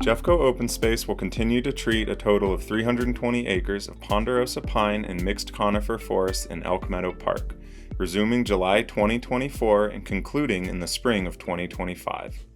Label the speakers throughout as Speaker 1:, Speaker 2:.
Speaker 1: Jeffco Open Space will continue to treat a total of 320 acres of ponderosa pine and mixed conifer forests in Elk Meadow Park, resuming July 2024 and concluding in the spring of 2025.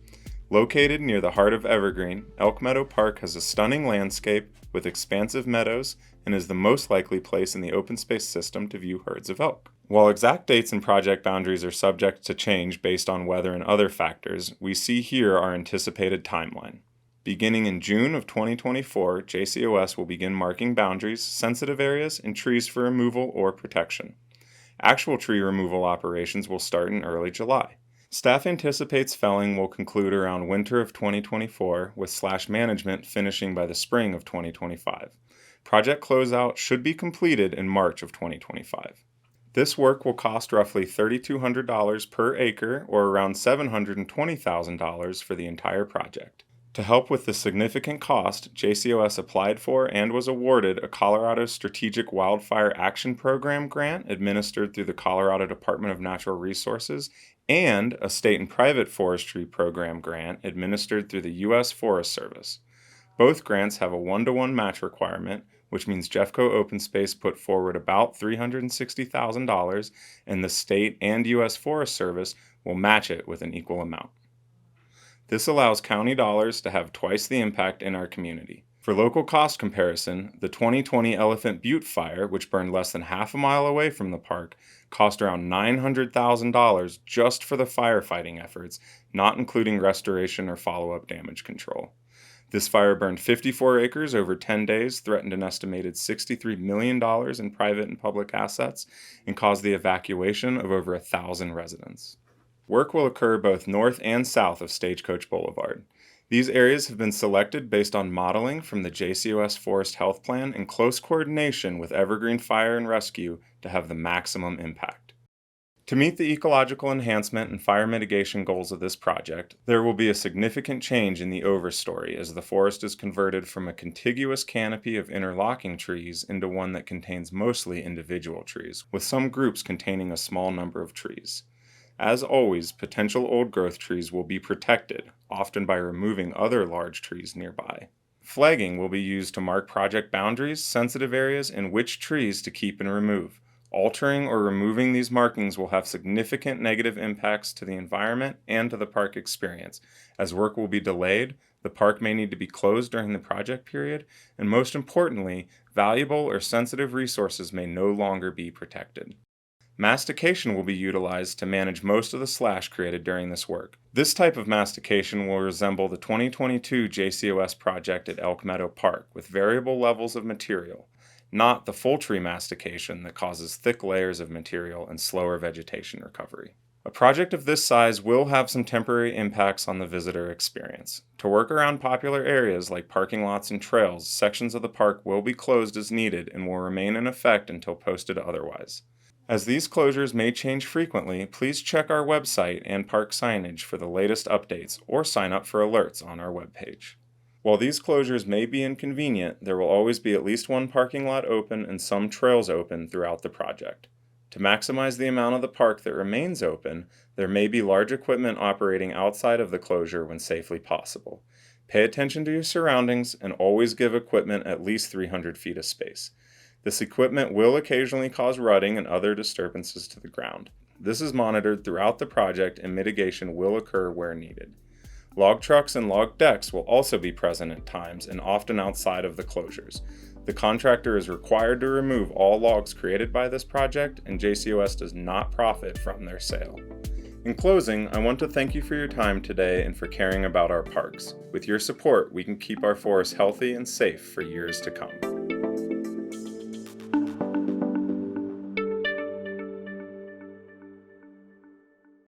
Speaker 1: Located near the heart of Evergreen, Elk Meadow Park has a stunning landscape with expansive meadows and is the most likely place in the open space system to view herds of elk. While exact dates and project boundaries are subject to change based on weather and other factors, we see here our anticipated timeline. Beginning in June of 2024, JCOS will begin marking boundaries, sensitive areas, and trees for removal or protection. Actual tree removal operations will start in early July. Staff anticipates felling will conclude around winter of 2024, with slash management finishing by the spring of 2025. Project closeout should be completed in March of 2025. This work will cost roughly $3,200 per acre, or around $720,000 for the entire project. To help with the significant cost, JCOS applied for and was awarded a Colorado Strategic Wildfire Action Program grant administered through the Colorado Department of Natural Resources and a state and private forestry program grant administered through the U.S. Forest Service. Both grants have a 1-to-1 match requirement, which means Jeffco Open Space put forward about $360,000 and the state and U.S. Forest Service will match it with an equal amount. This allows county dollars to have twice the impact in our community. For local cost comparison, the 2020 Elephant Butte fire, which burned less than half a mile away from the park, cost around $900,000 just for the firefighting efforts, not including restoration or follow-up damage control. This fire burned 54 acres over 10 days, threatened an estimated $63 million in private and public assets, and caused the evacuation of over 1,000 residents. Work will occur both north and south of Stagecoach Boulevard. These areas have been selected based on modeling from the JCOS Forest Health Plan in close coordination with Evergreen Fire and Rescue to have the maximum impact. To meet the ecological enhancement and fire mitigation goals of this project, there will be a significant change in the overstory as the forest is converted from a contiguous canopy of interlocking trees into one that contains mostly individual trees, with some groups containing a small number of trees. As always, potential old-growth trees will be protected, often by removing other large trees nearby. Flagging will be used to mark project boundaries, sensitive areas, and which trees to keep and remove. Altering or removing these markings will have significant negative impacts to the environment and to the park experience. As work will be delayed, the park may need to be closed during the project period, and most importantly, valuable or sensitive resources may no longer be protected. Mastication will be utilized to manage most of the slash created during this work. This type of mastication will resemble the 2022 JCOS project at Elk Meadow Park with variable levels of material, not the full tree mastication that causes thick layers of material and slower vegetation recovery. A project of this size will have some temporary impacts on the visitor experience. To work around popular areas like parking lots and trails, sections of the park will be closed as needed and will remain in effect until posted otherwise. As these closures may change frequently, please check our website and park signage for the latest updates or sign up for alerts on our webpage. While these closures may be inconvenient, there will always be at least one parking lot open and some trails open throughout the project. To maximize the amount of the park that remains open, there may be large equipment operating outside of the closure when safely possible. Pay attention to your surroundings and always give equipment at least 300 feet of space. This equipment will occasionally cause rutting and other disturbances to the ground. This is monitored throughout the project and mitigation will occur where needed. Log trucks and log decks will also be present at times and often outside of the closures. The contractor is required to remove all logs created by this project, and JCOS does not profit from their sale. In closing, I want to thank you for your time today and for caring about our parks. With your support, we can keep our forests healthy and safe for years to come.